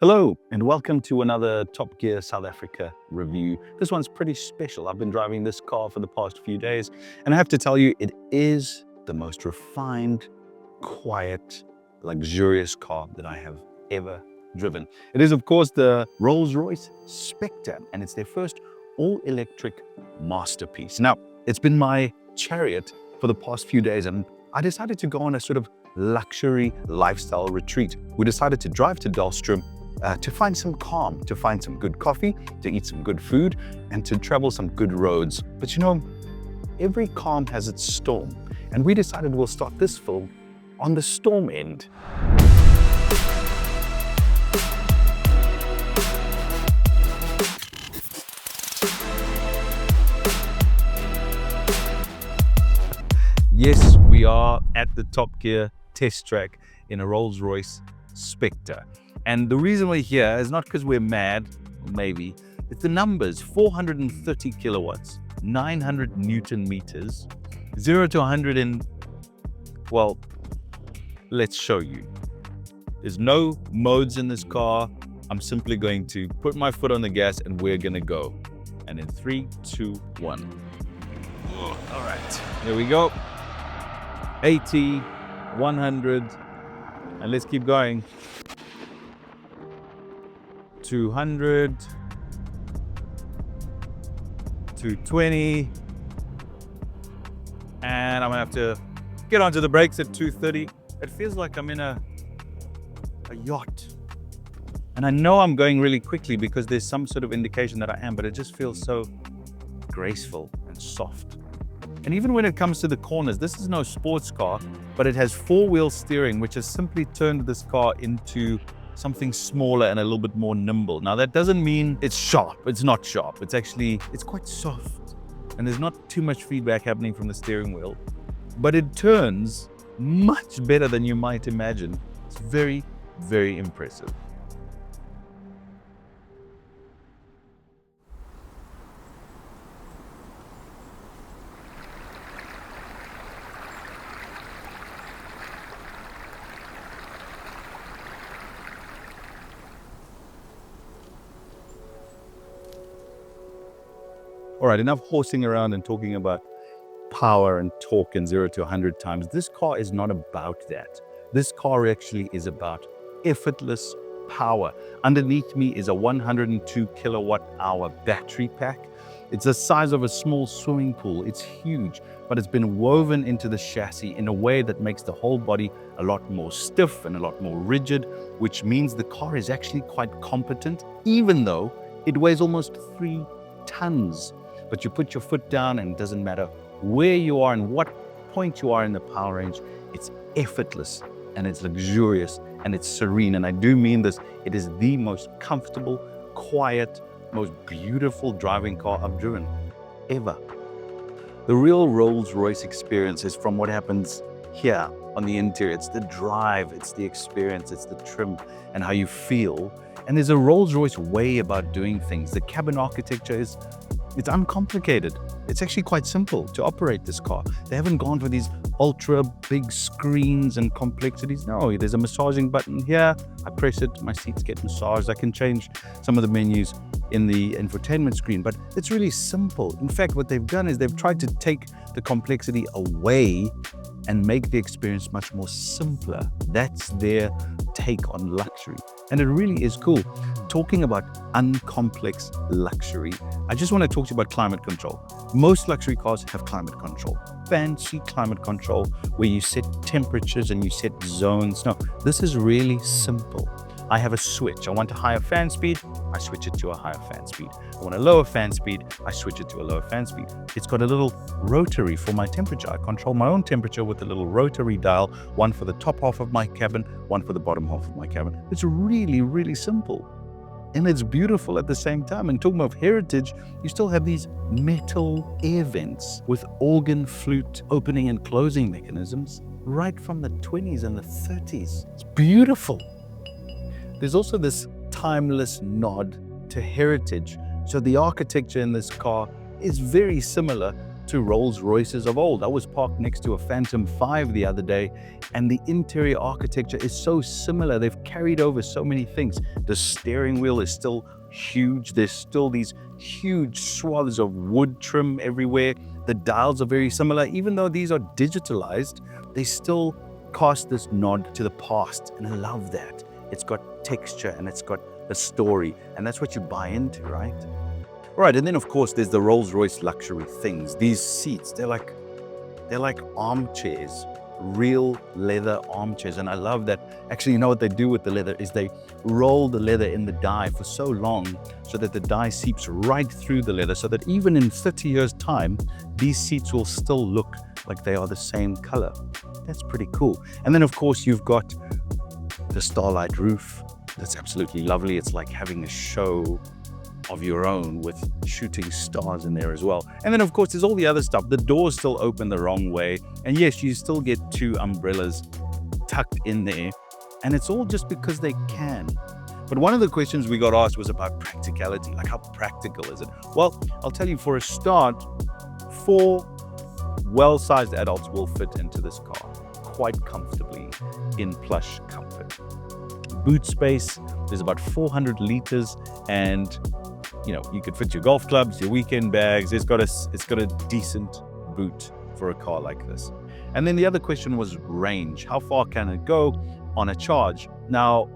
Hello, and welcome to another Top Gear South Africa review. This one's pretty special. I've been driving this car for the past few days, and I have to tell you, it is the most refined, quiet, luxurious car that I have ever driven. It is, of course, the Rolls-Royce Spectre, and it's their first all-electric masterpiece. Now, it's been my chariot for the past few days, and I decided to go on a sort of luxury lifestyle retreat. We decided to drive to Dalstroom to find some calm, to find some good coffee, to eat some good food, and to travel some good roads. But you know, every calm has its storm, and we decided we'll start this film on the storm end. Yes, we are at the Top Gear test track in a Rolls-Royce Spectre. And the reason we're here is not because we're mad, maybe. It's the numbers: 430 kilowatts, 900 Newton meters, 0 to 100 in, well, let's show you. There's no modes in this car. I'm simply going to put my foot on the gas and we're gonna go. And in 3, 2, 1. All right, here we go. 80, 100, and let's keep going. 200, 220, and I'm gonna have to get onto the brakes at 230. It feels like I'm in a yacht. And I know I'm going really quickly because there's some sort of indication that I am, but it just feels so graceful and soft. And even when it comes to the corners, this is no sports car, but it has four-wheel steering, which has simply turned this car into something smaller and a little bit more nimble. Now, that doesn't mean it's sharp. It's not sharp. It's quite soft. And there's not too much feedback happening from the steering wheel, but it turns much better than you might imagine. It's very, very impressive. All right, enough horsing around and talking about power and torque and 0 to 100 times. This car is not about that. This car actually is about effortless power. Underneath me is a 102 kilowatt hour battery pack. It's the size of a small swimming pool. It's huge, but it's been woven into the chassis in a way that makes the whole body a lot more stiff and a lot more rigid, which means the car is actually quite competent, even though it weighs almost 3 tons. But you put your foot down and it doesn't matter where you are and what point you are in the power range, it's effortless and it's luxurious and it's serene. And I do mean this, it is the most comfortable, quiet, most beautiful driving car I've driven ever. The real Rolls-Royce experience is from what happens here on the interior. It's the drive, it's the experience, it's the trim and how you feel. And there's a Rolls-Royce way about doing things. The cabin architecture it's uncomplicated. It's actually quite simple to operate this car. They haven't gone for these ultra big screens and complexities. No, there's a massaging button here. I press it, my seats get massaged. I can change some of the menus in the infotainment screen, but it's really simple. In fact, what they've done is they've tried to take the complexity away and make the experience much more simpler. That's their take on luxury. And it really is cool. Talking about uncomplex luxury, I just want to talk to you about climate control. Most luxury cars have climate control. Fancy climate control where you set temperatures and you set zones. No, this is really simple. I have a switch. I want a higher fan speed, I switch it to a higher fan speed. I want a lower fan speed, I switch it to a lower fan speed. It's got a little rotary for my temperature. I control my own temperature with a little rotary dial, one for the top half of my cabin, one for the bottom half of my cabin. It's really, really simple. And it's beautiful at the same time. And talking of heritage, you still have these metal air vents with organ flute opening and closing mechanisms right from the 20s and the 30s. It's beautiful. There's also this timeless nod to heritage. So the architecture in this car is very similar to Rolls-Royces of old. I was parked next to a Phantom 5 the other day, and the interior architecture is so similar. They've carried over so many things. The steering wheel is still huge. There's still these huge swaths of wood trim everywhere. The dials are very similar. Even though these are digitalized, they still cast this nod to the past, and I love that. It's got texture and it's got a story, and that's what you buy into, right? Right, and then of course there's the Rolls-Royce luxury things. These seats, they're like armchairs, real leather armchairs, and I love that. Actually, you know what they do with the leather is they roll the leather in the dye for so long so that the dye seeps right through the leather, so that even in 30 years' time, these seats will still look like they are the same color. That's pretty cool. And then of course you've got the starlight roof. That's absolutely lovely. It's like having a show of your own with shooting stars in there as well. And then of course there's all the other stuff. The doors still open the wrong way, and yes, you still get 2 umbrellas tucked in there, and it's all just because they can. But one of the questions we got asked was about practicality, like how practical is it? Well, I'll tell you, for a start, 4 well-sized adults will fit into this car quite comfortably in plush comfort. Boot space, there's about 400 liters, and you could fit your golf clubs, your weekend bags. It's got a decent boot for a car like this. And then the other question was range. How far can it go on a charge? Now,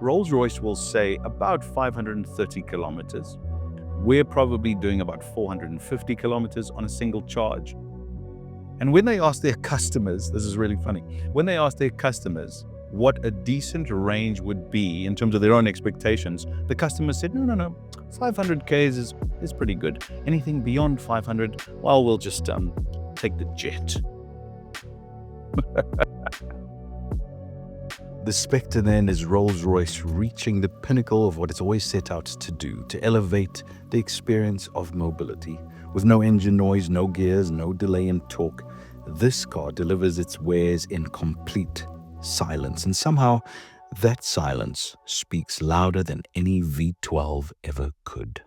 Rolls-Royce will say about 530 kilometers. We're probably doing about 450 kilometers on a single charge. And when they ask their customers, this is really funny, when they ask their customers what a decent range would be in terms of their own expectations, the customers said, no, 500 Ks is pretty good. Anything beyond 500, well, we'll just take the jet. The Spectre then is Rolls-Royce reaching the pinnacle of what it's always set out to do, to elevate the experience of mobility. With no engine noise, no gears, no delay in torque, this car delivers its wares in complete silence, and somehow that silence speaks louder than any V12 ever could.